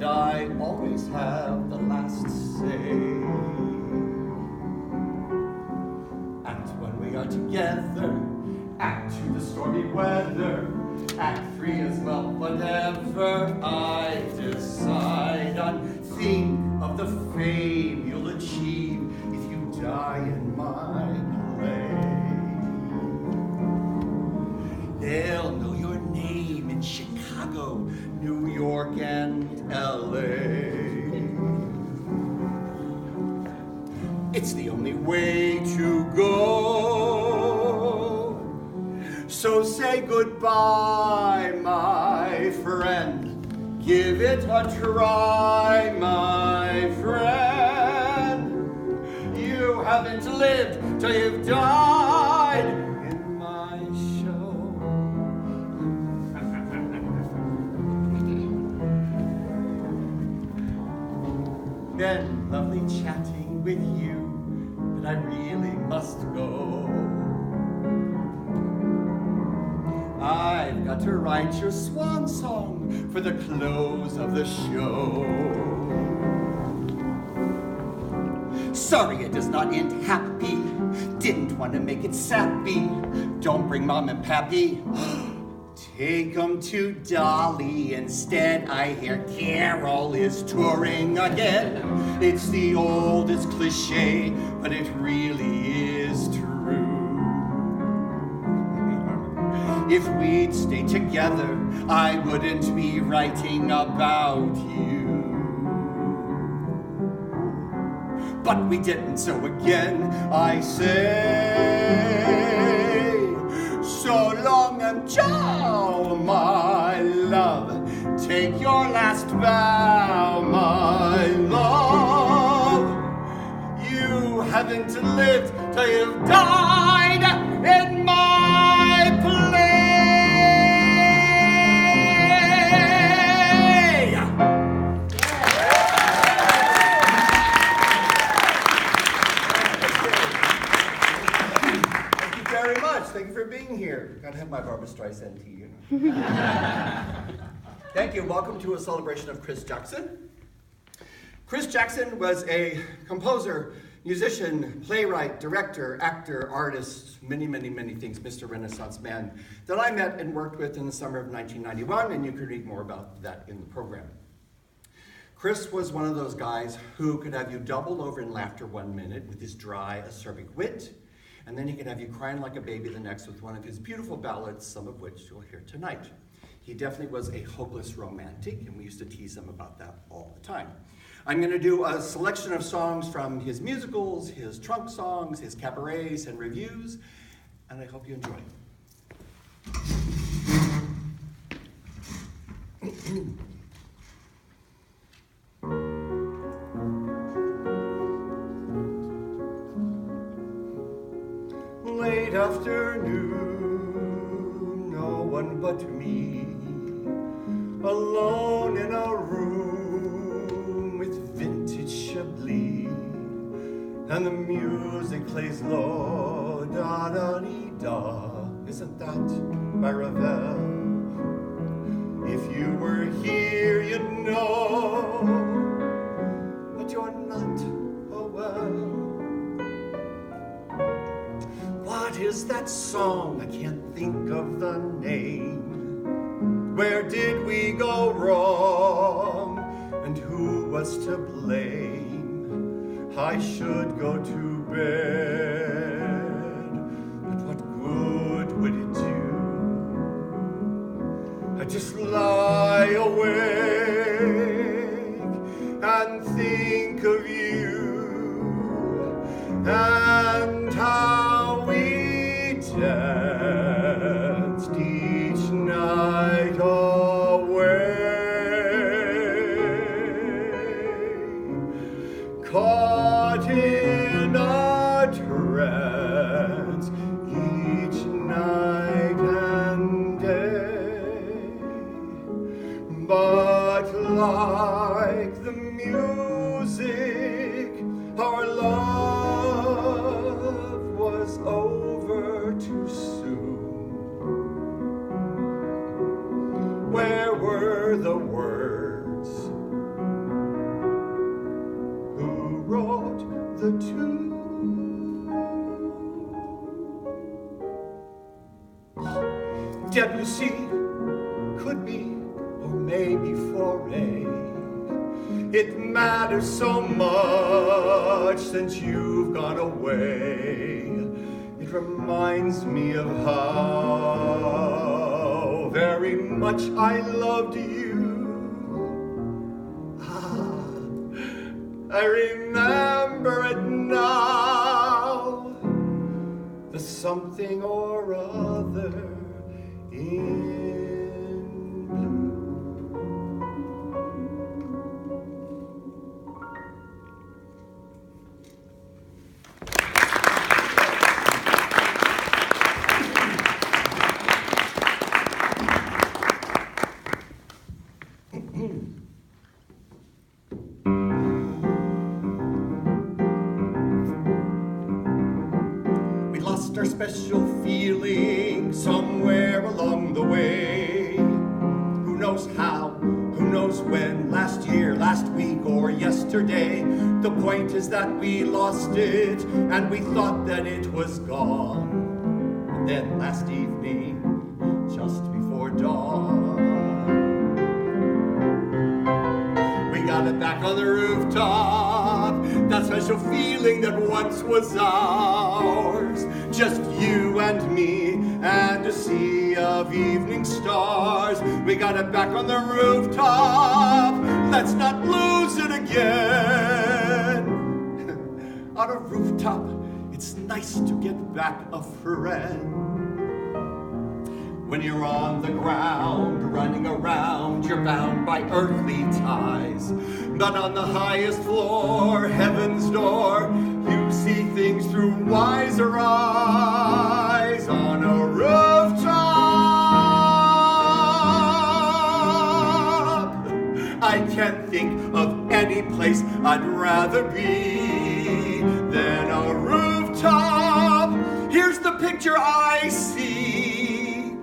I always have the last say. And when we are together, Act 2 the stormy weather, Act 3 as well, whatever I decide on. Think of the fame you'll achieve if you die in my play. They'll know your name in Chicago, New York, and LA. It's the only way to go. So say goodbye, my friend. Give it a try, my friend. You haven't lived till you've died in my show. Been lovely chatting with you, but I really must go. I've got to write your swan song for the close of the show. Sorry it does not end happy. Didn't want to make it sappy. Don't bring Mom and Pappy. Take 'em to Dolly instead. I hear Carol is touring again. It's the oldest cliche, but it really is true. If we'd stayed together, I wouldn't be writing about you. But we didn't, so again I say, so long and ciao, my love. Take your last bow, my love. You haven't lived till you've died in my play. Thank you for being here. Gotta have my Barbra Streisand tea, you know. Thank you. Welcome to a celebration of Chris Jackson. Chris Jackson was a composer, musician, playwright, director, actor, artist, many, many, many things, Mr. Renaissance Man, that I met and worked with in the summer of 1991, and you can read more about that in the program. Chris was one of those guys who could have you double over in laughter 1 minute with his dry, acerbic wit, and then he can have you crying like a baby the next with one of his beautiful ballads, some of which you'll hear tonight. He definitely was a hopeless romantic, and we used to tease him about that all the time. I'm going to do a selection of songs from his musicals, his trunk songs, his cabarets and reviews, and I hope you enjoy. Late afternoon, no one but me, alone in a room with vintage Chablis, and the music plays low, da-da-dee-da. Isn't that by Ravel? If you were here, you'd know, but you're not, oh well. What is that song? I can't think of the name. Where did we go wrong? And who was to blame? I should go to bed, but what good would it do? I just lie awake and think of you and how we danced each night away, caught in a trance each night and day. But like the music, our love was over too soon. Where were the words Debussy could be, or maybe Fauré. It matters so much since you've gone away. It reminds me of how very much I loved you. I remember it now, the something or other in blue. Our special feeling somewhere along the way. Who knows how, who knows when, last year, last week, or yesterday. The point is that we lost it, and we thought that it was gone. And then last evening, just before dawn, we got it back on the rooftop. That special feeling that once was ours. Just you and me and a sea of evening stars. We got it back on the rooftop. Let's not lose it again. On a rooftop, it's nice to get back a friend. When you're on the ground, running around, you're bound by earthly ties. But on the highest floor, heaven's door, you see things through wiser eyes. On a rooftop, I can't think of any place I'd rather be than a rooftop. Here's the picture I see.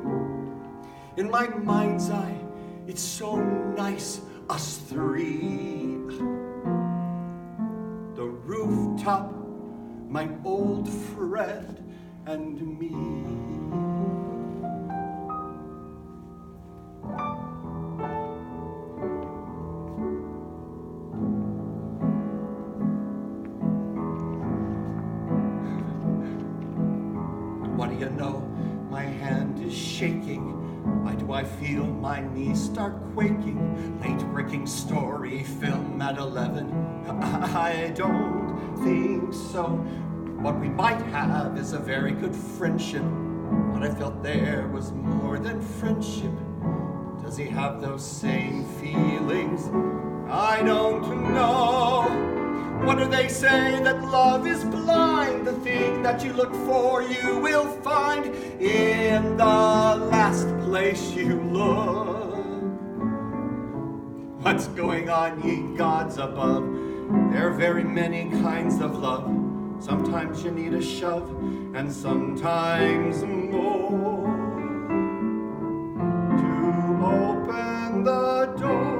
In my mind's eye, it's so nice, us three. The rooftop, my old friend, and me. What do you know? My hand is shaking. Why do I feel my knees start quaking? Late-breaking story, film at 11. I don't think so. What we might have is a very good friendship. What I felt there was more than friendship. Does he have those same feelings? I don't know. What do they say? That love is blind. The thing that you look for, you will find in the last place you look. What's going on, ye gods above? There are very many kinds of love. Sometimes you need a shove, and sometimes more to open the door.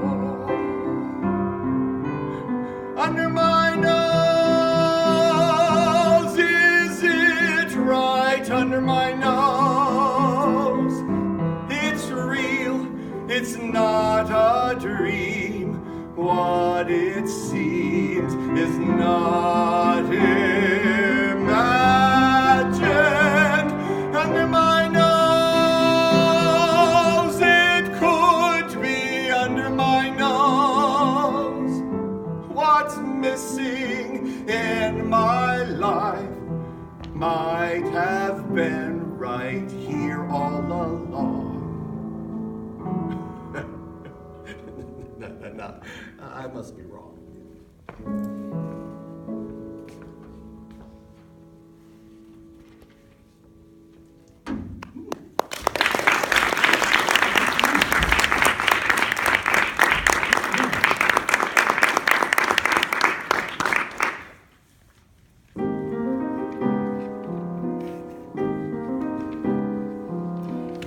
Under my nose, is it right under my nose? It's real, it's not a dream. What it seems is not imagined. Under my nose, it could be under my nose. What's missing in my life might have been right here all along. No, I must be wrong.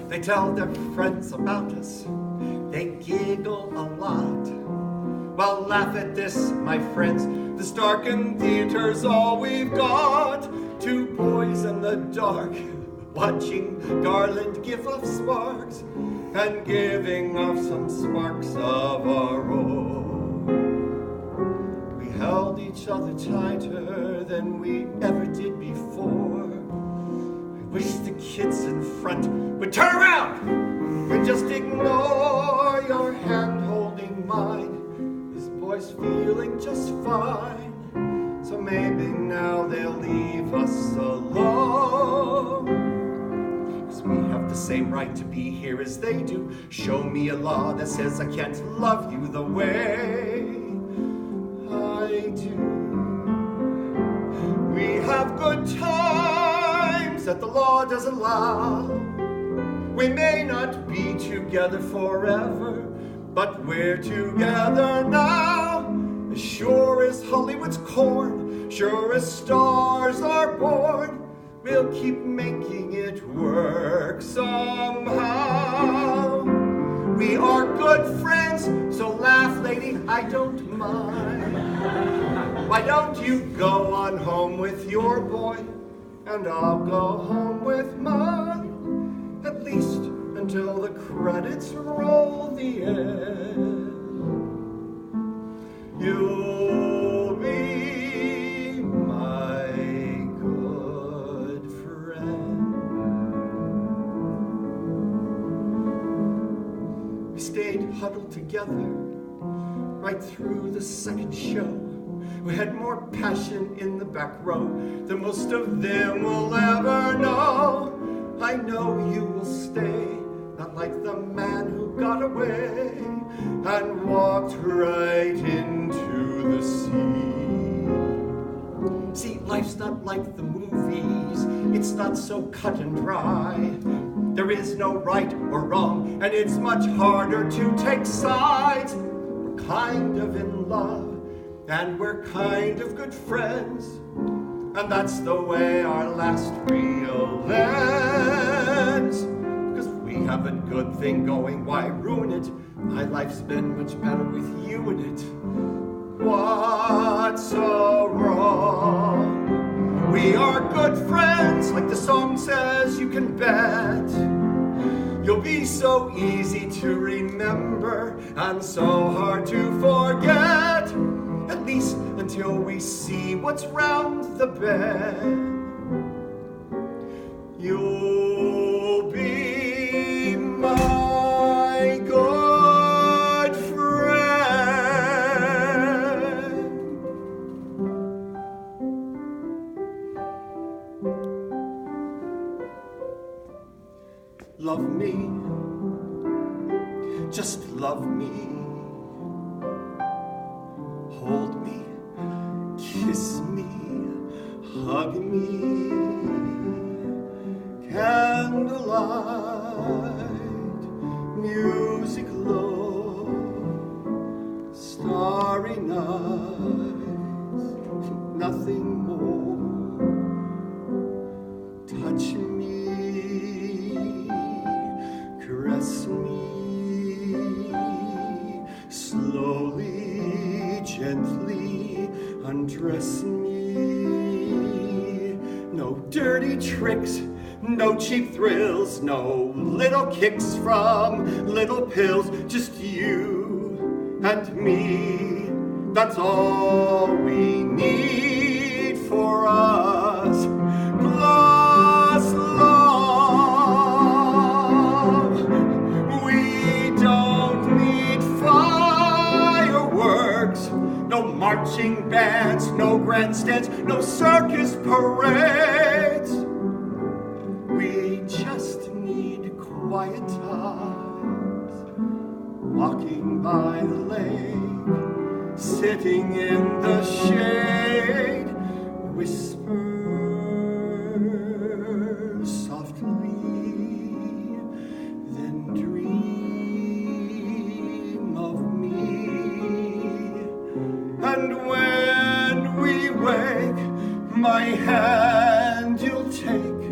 They tell their friends about us. They giggle a lot. Well, laugh at this, my friends. This darkened theater's all we've got. Two boys in the dark. watching Garland give off sparks and giving off some sparks of our own. We held each other tighter than we ever did before. I wish the kids in front would turn around and just ignore your hand holding mine. This boy's feeling just fine, so maybe now they'll leave us alone. 'Cause we have the same right to be here as they do. Show me a law that says I can't love you the way I do. We have good times that the law does allow. We may not be together forever, but we're together now. As sure as Hollywood's corn, sure as stars are born, we'll keep making it work somehow. We are good friends, so laugh, lady, I don't mind. Why don't you go on home with your boy, and I'll go home with mine, at least until the credits roll the end. You'll be my good friend. We stayed huddled together right through the second show. We had more passion in the back row than most of them will ever know. I know you will stay, not like the man who got away and walked right into the sea. See, life's not like the movies. It's not so cut and dry. There is no right or wrong, and it's much harder to take sides. We're kind of in love, and we're kind of good friends, and that's the way our last reel ends. 'Cause we have a good thing going, why ruin it? My life's been much better with you in it. What's so wrong? We are good friends, like the song says, you can bet. You'll be so easy to remember and so hard to forget, at least until we see what's round the bend. You'll be my good friend. Love me, just love me. Hold me, kiss me, hug me. Candlelight, music low, starry nights, nothing more. Touch me, caress me, slowly, gently, undress me. No dirty tricks, no cheap thrills, no little kicks from little pills, just you and me. That's all we need for us. Plus love. We don't need fireworks, no marching bands, no grandstands, no circus parades. We just need quiet times, walking by the lake, sitting in the shade, whisper softly, then dream of me. And when we wake, my hand you'll take,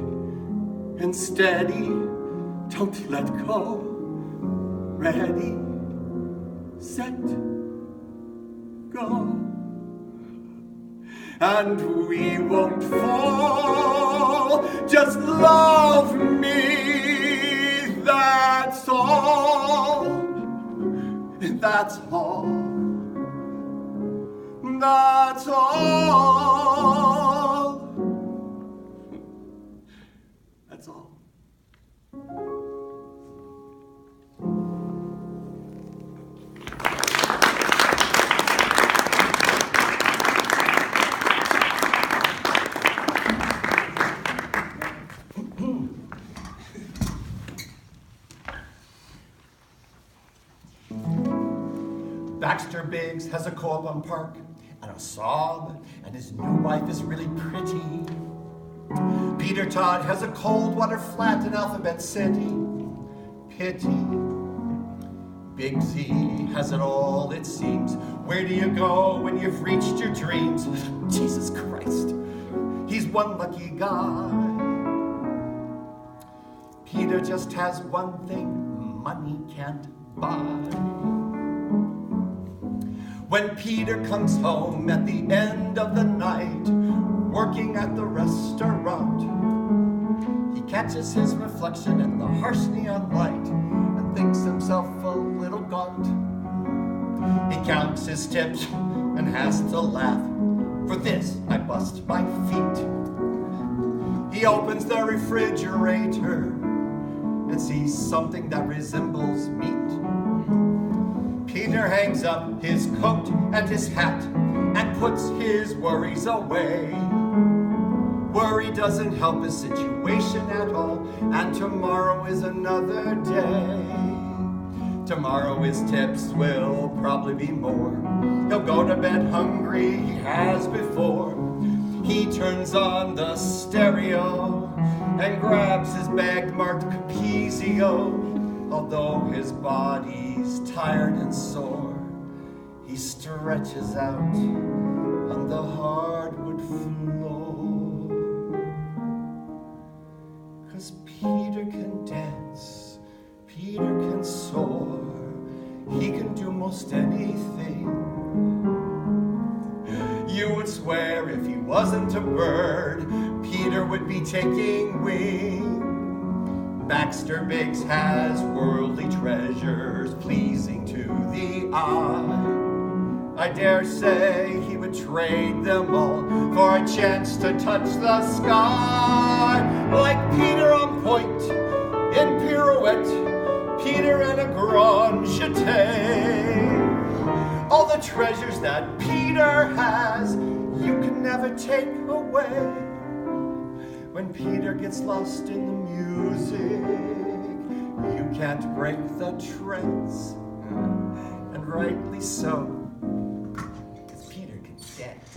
and steady, don't let go. Ready, set, go. And we won't fall all. Just love me, that's all. That's all. That's all. That's all. Baxter Biggs has a co-op park and a Saab, and his new wife is really pretty. Peter Todd has a cold water flat in Alphabet City. Pity. Big Z has it all, it seems. Where do you go when you've reached your dreams? Jesus Christ, he's one lucky guy. Peter just has one thing money can't buy. When Peter comes home at the end of the night, working at the restaurant, he catches his reflection in the harsh neon light and thinks himself a little gaunt. He counts his tips and has to laugh. For this I bust my feet. He opens the refrigerator and sees something that resembles meat. Peter hangs up his coat and his hat and puts his worries away. Worry doesn't help his situation at all, and tomorrow is another day. Tomorrow his tips will probably be more. He'll go to bed hungry, he has before. He turns on the stereo and grabs his bag marked Capizio. Although his body's tired and sore, he stretches out on the hardwood floor. 'Cause Peter can dance, Peter can soar, he can do most anything. You would swear if he wasn't a bird, Peter would be taking wing. Baxter Biggs has worldly treasures pleasing to the eye. I dare say he would trade them all for a chance to touch the sky. Like Peter on point in pirouette, Peter in a grand jeté. All the treasures that Peter has, you can never take away. When Peter gets lost in the music, you can't break the trance. And rightly so, because Peter can dance.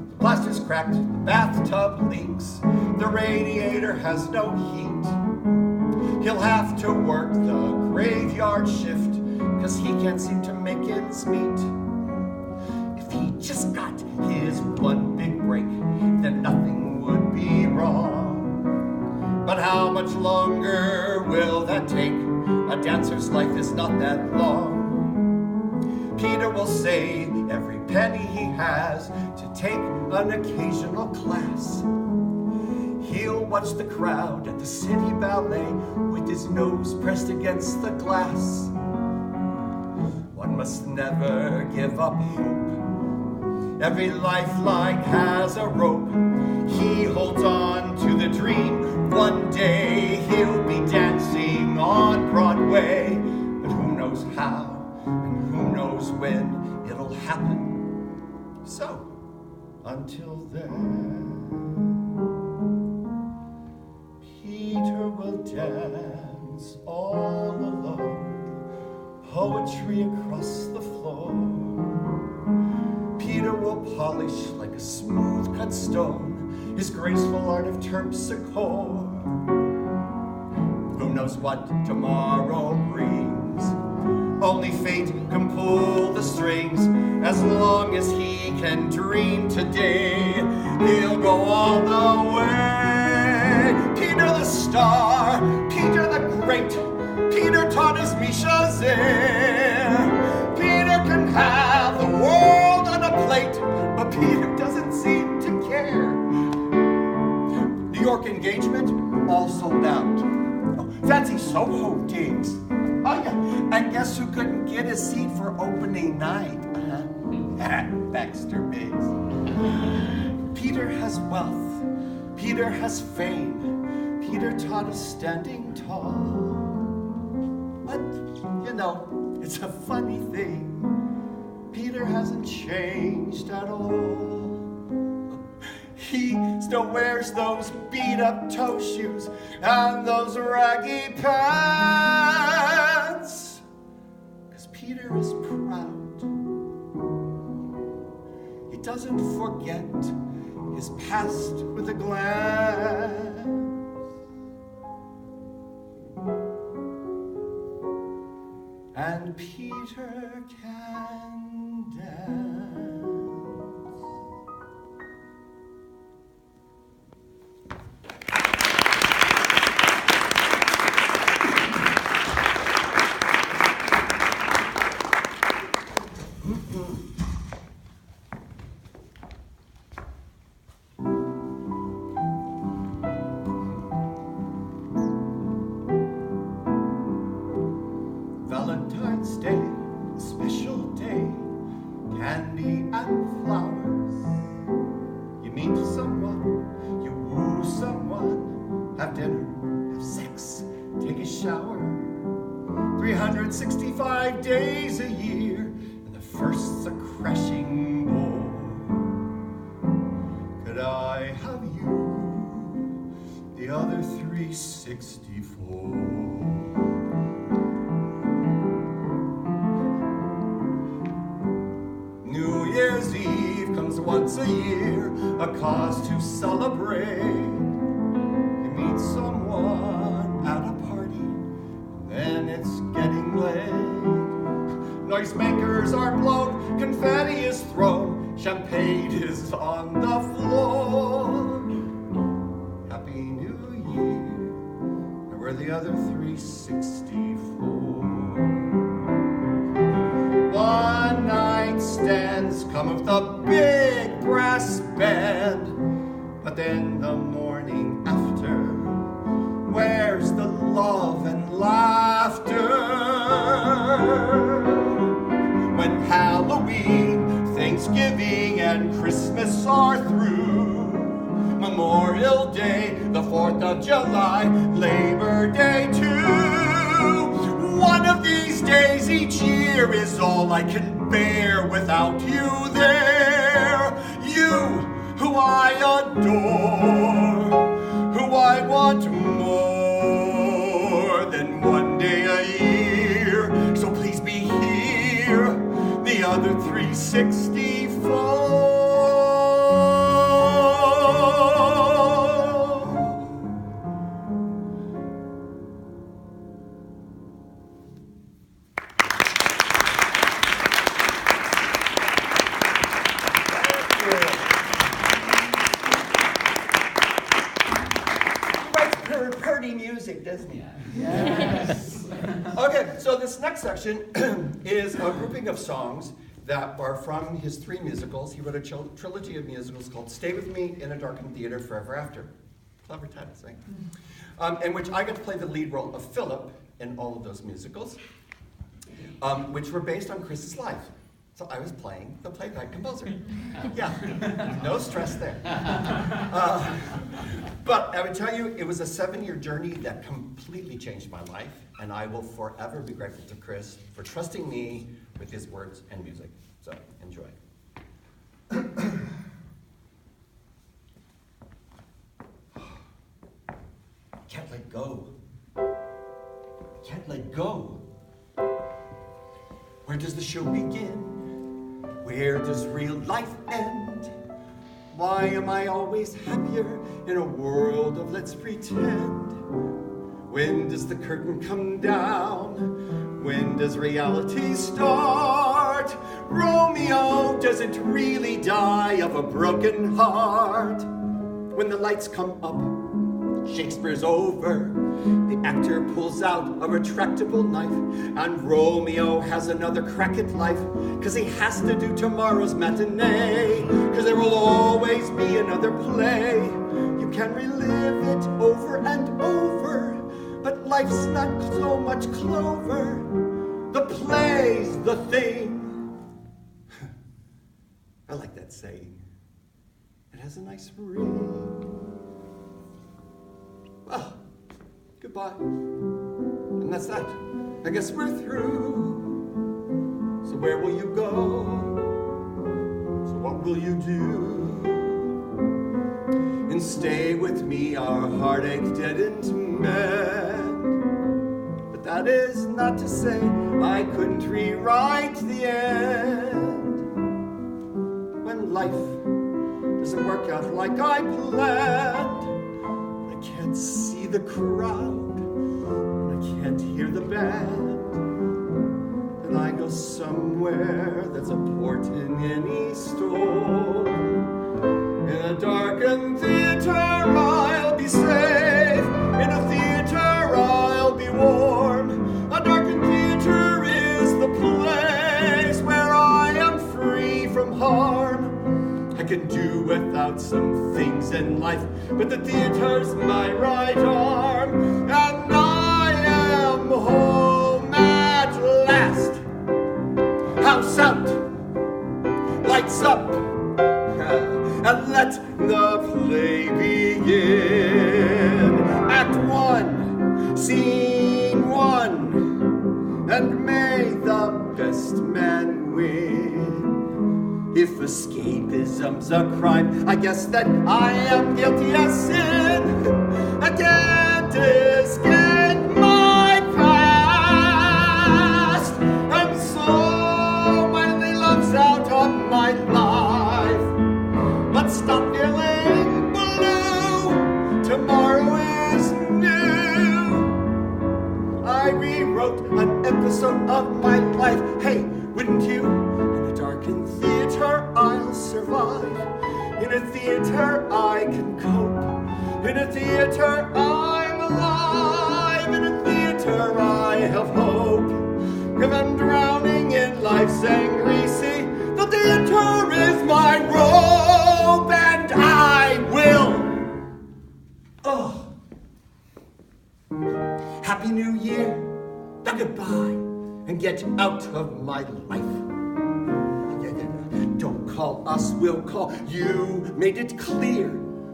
The plaster's cracked, the bathtub leaks, the radiator has no heat. He'll have to work the graveyard shift, 'cause he can't seem to make ends meet. If he just got his one big break, then nothing would be wrong. But how much longer will that take? A dancer's life is not that long. Peter will save every penny he has to take an occasional class. He'll watch the crowd at the city ballet with his nose pressed against the glass. One must never give up hope. Every lifeline has a rope. He holds on to the dream. One day he'll be dancing on Broadway. But who knows how and who knows when it'll happen. So, until then, Peter will dance all alone. Poetry across the floor. Peter will polish like a smooth-cut stone his graceful art of terpsichore. Who knows what tomorrow brings? Only fate can pull the strings. As long as he can dream today, he'll go all the way. Peter the star, Peter the great, Peter Todd is Misha Zare. Peter can have York engagement, all sold out. Oh, fancy Soho digs. Oh yeah, and guess who couldn't get a seat for opening night? Baxter Biggs. Peter has wealth, Peter has fame, Peter taught us standing tall. But, you know, it's a funny thing, Peter hasn't changed at all. He still wears those beat-up toe shoes and those raggy pants, 'cause Peter is proud. He doesn't forget his past with a glance. And Peter can dance. Valentine's Day, a special day, candy and flowers. You meet someone, you woo someone, have dinner, have sex, take a shower. 365 days a year, and the first's a crashing bore. Could I have you, the other 364? New Year's Eve comes once a year, a cause to celebrate. You meet someone at a party, then it's getting late. Noisemakers are blown, confetti is thrown, champagne is on the floor. Happy New Year, and we're the other 364. One night stands come with a big brass band, but then the morning after, where's the love and laughter? When Halloween, Thanksgiving, and Christmas are through, Memorial Day, the 4th of July, Labor Day too. One of these days each year is all I can bear without you there. You, who I adore, who I want more than one day a year. So please be here, the other 364. Pretty music, doesn't he? Yes. Okay, so this next section is a grouping of songs that are from his 3 musicals. He wrote a trilogy of musicals called Stay With Me, In a Darkened Theater, Forever After. Clever titles, right? In which I got to play the lead role of Philip in all of those musicals, which were based on Chris's life. So I was playing the playwright composer. Yeah, no stress there. But I would tell you, it was a 7-year journey that completely changed my life, and I will forever be grateful to Chris for trusting me with his words and music. So, enjoy. Can't let go. Can't let go. Where does the show begin? Where does real life end? Why am I always happier in a world of let's pretend? When does the curtain come down? When does reality start? Romeo doesn't really die of a broken heart. When the lights come up, Shakespeare's over. The actor pulls out a retractable knife, and Romeo has another crack at life, 'cause he has to do tomorrow's matinee, 'cause there will always be another play. You can relive it over and over, but life's not so much clover. The play's the thing. I like that saying. It has a nice ring. Well, goodbye. And that's that. I guess we're through. So where will you go? So what will you do? And stay with me, our heartache didn't mend. But that is not to say I couldn't rewrite the end. When life doesn't work out like I planned, I can't see the crowd, and I can't hear the band, and I go somewhere that's a port in any storm. In a darkened theater I'll be safe, in a theater I'll be warm. A darkened theater is the place where I am free from harm. I can do without some things in life, but the theater's my right arm, and I am home at last. House out, lights up, and let the play begin. Act 1, scene 1, and may the best man win. If escapism's a crime, I guess that I am guilty as sin. I can't escape my past, and so my only love's out of my life. But stop feeling blue, tomorrow is new. I rewrote an episode of my life. Hey, wouldn't you? In a darkened theater I'll survive. In a theater I can cope. In a theater I'm alive. In a theater I have hope. If I'm drowning in life's angry sea, the theater is my rope, and I will. Oh, Happy New Year. Now goodbye, and get out of my life. Don't call us, we'll call you. Made it clear.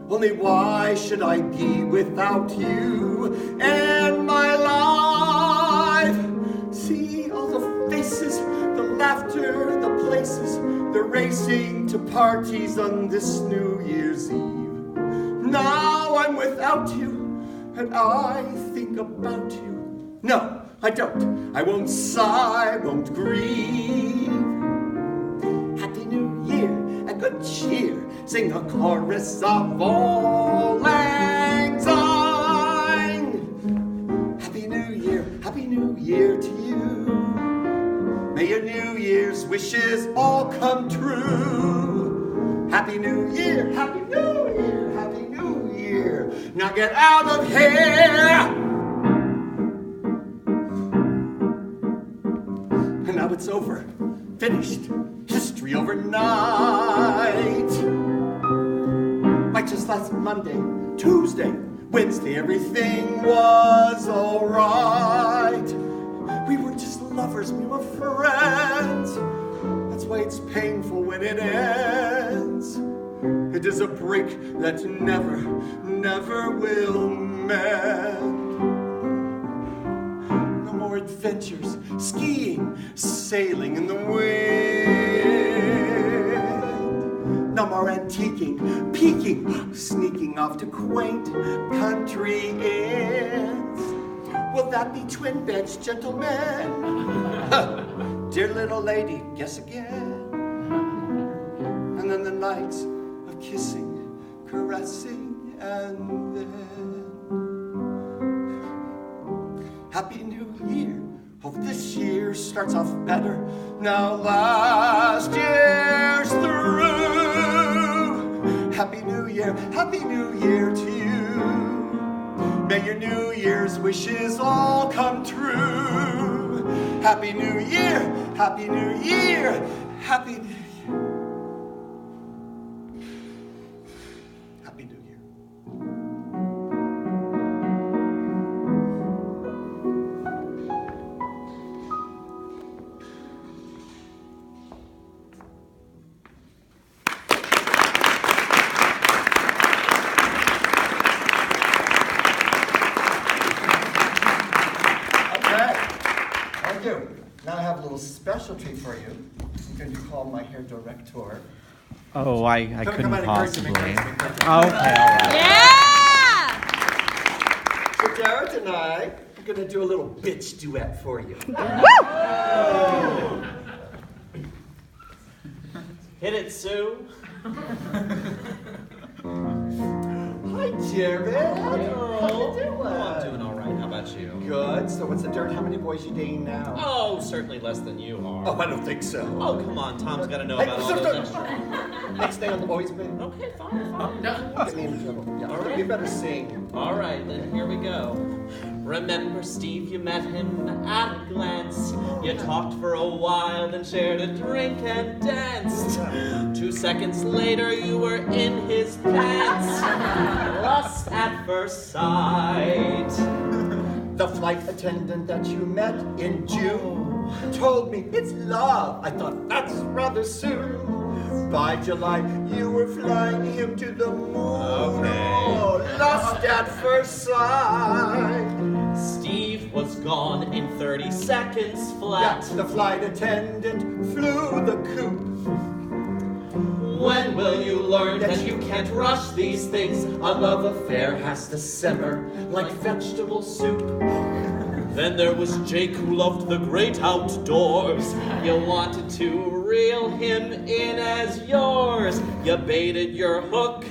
Only why should I be without you and my life? See all the faces, the laughter, the places, the racing to parties on this New Year's Eve. Now I'm without you, and I think about you. No, I don't. I won't sigh, won't grieve. Happy New Year and good cheer. Sing a chorus of Auld Lang Syne. Happy New Year to you. May your New Year's wishes all come true. Happy New Year, Happy New Year, Happy New Year. Now get out of here. And now it's over, finished, history overnight. Like just last Monday, Tuesday, Wednesday, everything was alright. We were just lovers, we were friends. That's why it's painful when it ends. It is a break that never, never will mend. No more adventures, skiing, sailing in the wind. No more antiquing, peeking, sneaking off to quaint country inns. Will that be twin beds, gentlemen? Dear little lady, guess again. And then the nights of kissing, caressing, and then Happy New Year. Hope this year starts off better. Now last year's through. Happy New Year to you. May your New Year's wishes all come true. Happy New Year, Happy New Year, Happy New Year. Happy New Year. Thank you. Now I have a little special treat for you. I'm going to call my hair director. Oh, I couldn't possibly. Okay, all right. Yeah! So Dara and I are going to do a little bitch duet for you. Hit it, Sue. Hi, Jared. How you doing? Oh, I'm doing all right. How about you? Good. So what's the dirt? How many boys you dating now? Oh, certainly less than you are. Oh, I don't think so. Oh, come on. Tom's got to know Hey, about all stop, those stop. extra. Next day on the boys' bed. Okay, fine. Get me in trouble. Yeah. All right. You better sing. All right, then here we go. Remember, Steve, you met him at a glance. You talked for a while, then shared a drink and danced. 2 seconds later, you were in his pants. Lust at first sight. The flight attendant that you met in June told me it's love. I thought that's rather soon. By July, you were flying him to the moon. Okay. Oh, lust at first sight. Steve was gone in 30 seconds flat. Yeah, the flight attendant flew the coop. When will you learn that you can't rush these things? A love affair has to simmer like vegetable soup. Then there was Jake, who loved the great outdoors. You wanted to reel him in as yours. You baited your hook,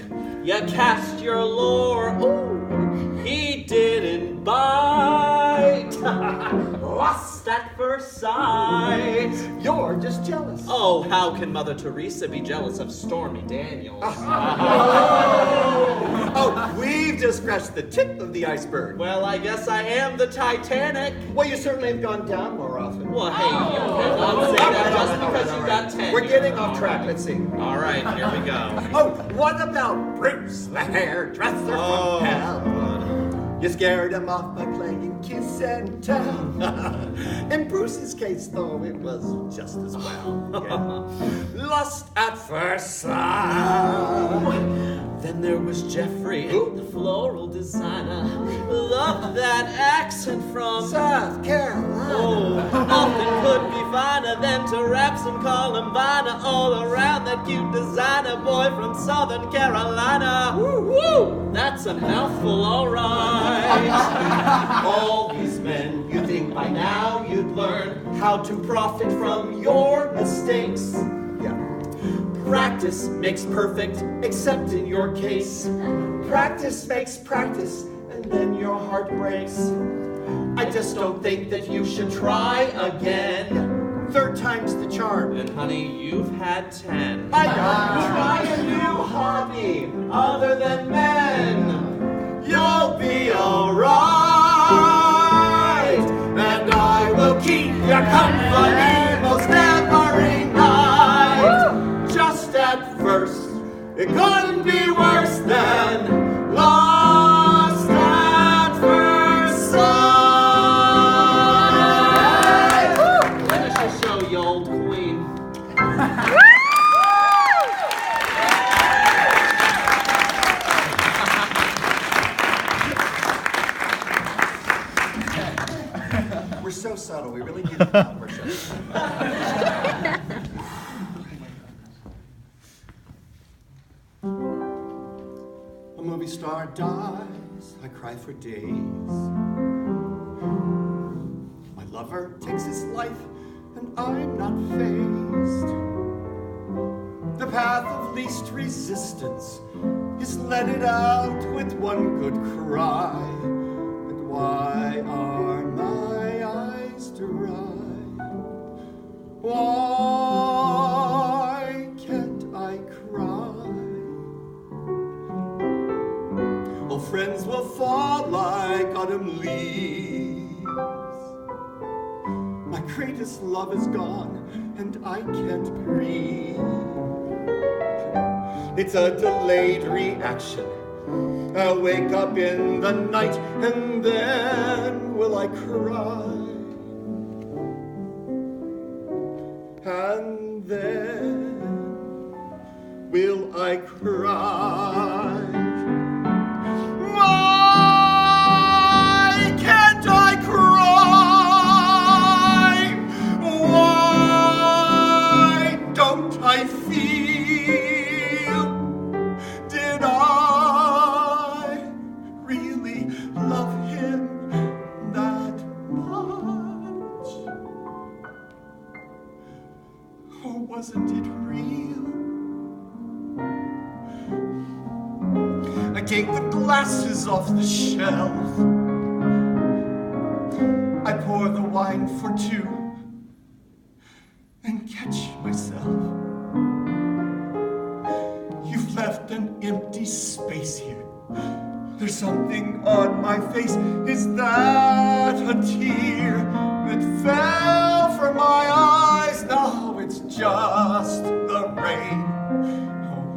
you cast your lure. Ooh, he didn't bite. Lust at first sight. You're just jealous. Oh, how can Mother Teresa be jealous of Stormy Daniels? Oh, we've just scratched the tip of the iceberg. Well, I guess I am the Titanic. Well, you certainly have gone down more often. Well, hey, you cannot say that just because you got 10. We're getting off track. Let's see. All right, here we go. Oh, what about Bruce, the hairdresser from hell? You scared him off by playing kiss and tell. In Bruce's case, though, it was just as well. Yeah. Lust at first sight. Then there was Jeffrey, the floral designer. Loved that accent from South Carolina. Oh, nothing could be finer than to wrap some Columbina all around that cute designer boy from Southern Carolina. Woo, woo! That's a mouthful, all right. All these men, you think by now you'd learn how to profit from your mistakes. Yeah. Practice makes perfect, except in your case. Practice makes practice, and then your heart breaks. I just don't think that you should try again. Third time's the charm. And honey, you've had 10. I gotta try a new hobby other than men. You'll be alright, and I will keep your company most every night. Just at first, it couldn't be worse than lost at first sight. Finish the show, you old queen. We're so subtle, we really need to pop our show. A movie star dies, I cry for days. My lover takes his life, and I'm not fazed. The path of least resistance is let it out with one good cry. But why are my eyes dry? Why can't I cry? Oh, friends will fall like autumn leaves. My greatest love is gone, and I can't breathe. It's a delayed reaction. I'll wake up in the night, and then will I cry? And then will I cry? Why can't I cry? wasn't it real? I take the glasses off the shelf. I pour the wine for two and catch myself. You've left an empty space here. There's something on my face. Is that a tear that fell from my eyes? No, it's just the rain.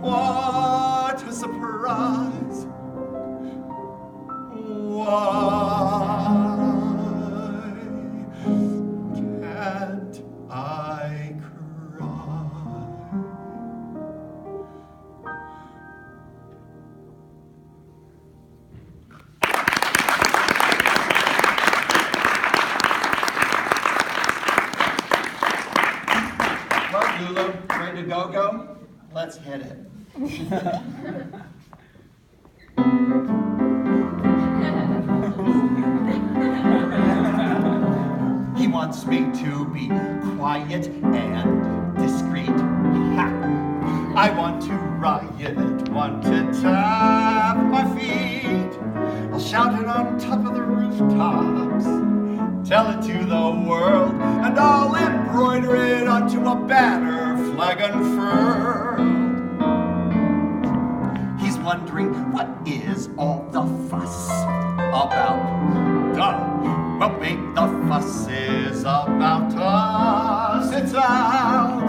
What a surprise. Why can't I cry? Well, Lulu, ready to go? Let's hit it. He wants me to be quiet and discreet. Ha! I want to riot, want to tap my feet. I'll shout it on top of the rooftops, tell it to the world, and I'll embroider it onto a banner, flag unfurled. He's wondering, what is all the fuss about? What make the fuss is about us? It's out.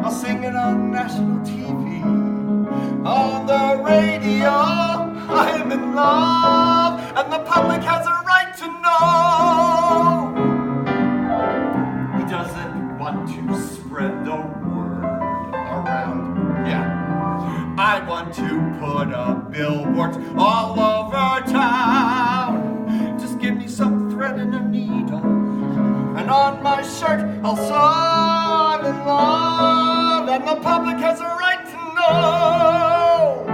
I'll sing it on national TV, on the radio. I'm in love, and the public has a right to know. He doesn't want to spread the word around. Yeah. I want to put up billboards all over town. Just give me some thread and a needle, and on my shirt I'll sew I'm in love, and the public has a right to know.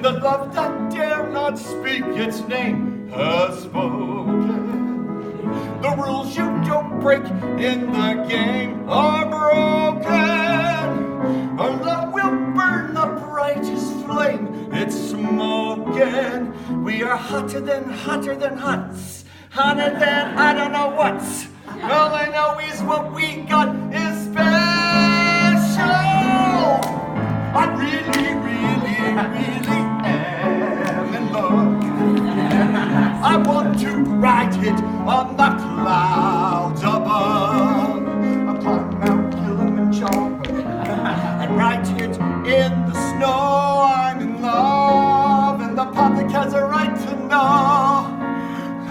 The love that dare not speak its name has spoken. The rules you don't break in the game are broken. Our love will burn the brightest flame. It's smoking. We are hotter than hots. Hotter than I don't know what's. All I know is what we got is special. I really, really, really am in love. I want to ride it on the clouds above. I'll climb Mount Kilimanjaro and ride it in the snow. I'm in love, and the public has a right to know.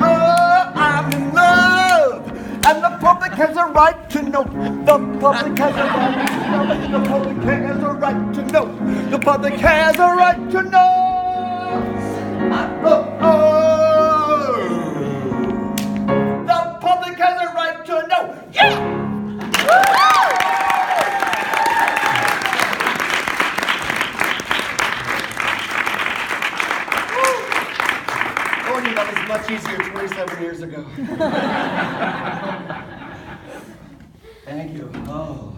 Oh, I'm in love, and the public has a right to know. The public has a right to know. The public has a right to know. The public has a right to know. The public has a right to know. Yeah! That was much easier 27 years ago. Thank you. Oh.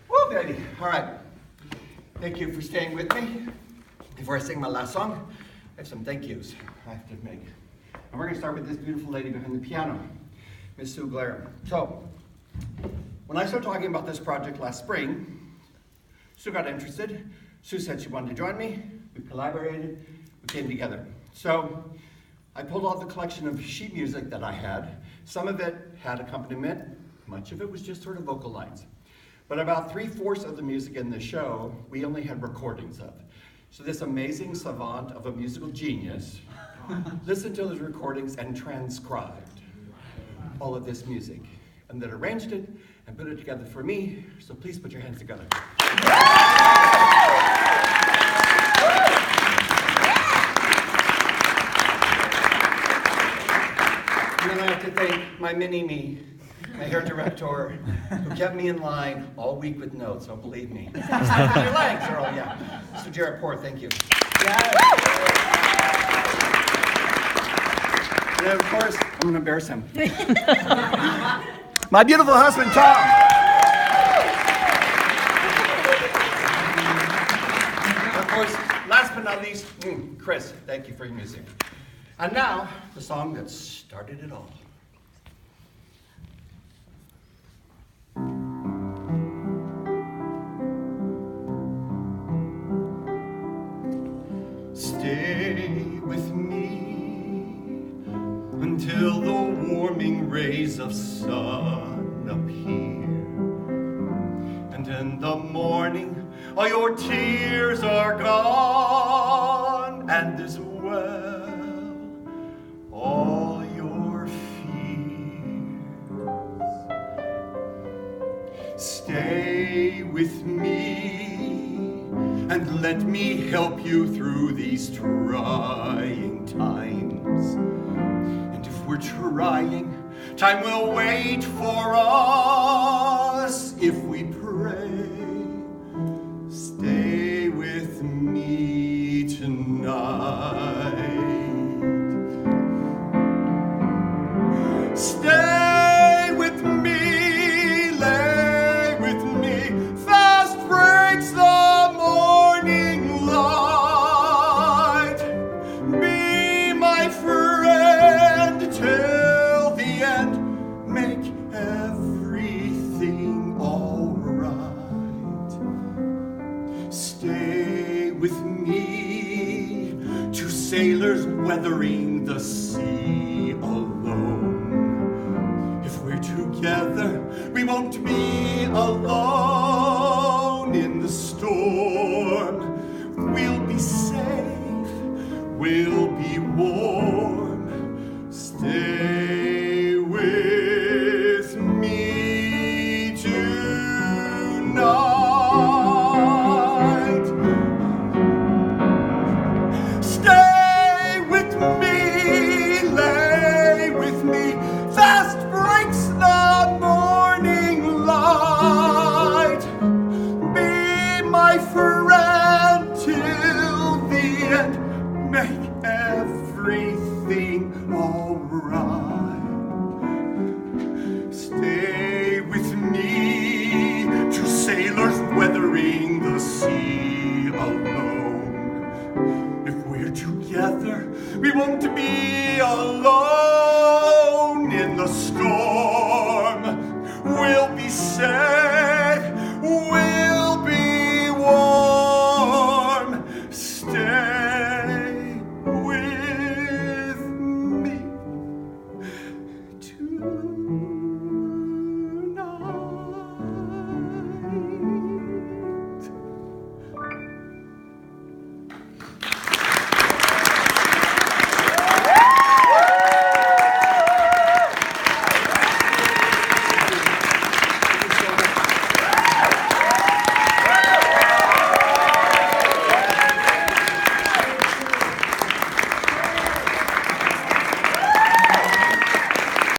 Woo, baby. All right. Thank you for staying with me. Before I sing my last song, I have some thank yous I have to make. And we're going to start with this beautiful lady behind the piano, Miss Sue Blair. So, when I started talking about this project last spring, Sue got interested. Sue said she wanted to join me. We collaborated. We came together. So, I pulled out the collection of sheet music that I had. Some of it had accompaniment. Much of it was just sort of vocal lines. But about 3/4 of the music in the show, we only had recordings of. So this amazing savant of a musical genius listened to those recordings and transcribed all of this music, and then arranged it and put it together for me. So please put your hands together. And then I have to thank my mini-me, my hair director, who kept me in line all week with notes, so believe me. Your legs are all, yeah. So Jared Poor, thank you. And then, of course, I'm going to embarrass him. My beautiful husband, Tom. not least, Chris, thank you for your music. And now, the song that started it all. Stay with me until the warming rays of sun appear. And in the morning, all your tears are gone, and as well, all your fears. Stay with me and let me help you through these trying times. And if we're trying, time will wait for us if we pray. Stay with me tonight. Stay with me, lay with me. Fast breaks the morning light. Be my friend till the end. Make everything alright. Stay with me, two sailors weathering the sea alone. If we're together, we won't be alone in the storm. We'll be safe, we'll be warm. Stay with me tonight. Stay with me, lay with me. Fast breaks the morning light. Be my friend till the end. Make everything alright. Stay with me, two sailors weathering the sea alone. If we're together, we won't be alone in the storm. We'll be safe, we'll be warm. Stay with me tonight.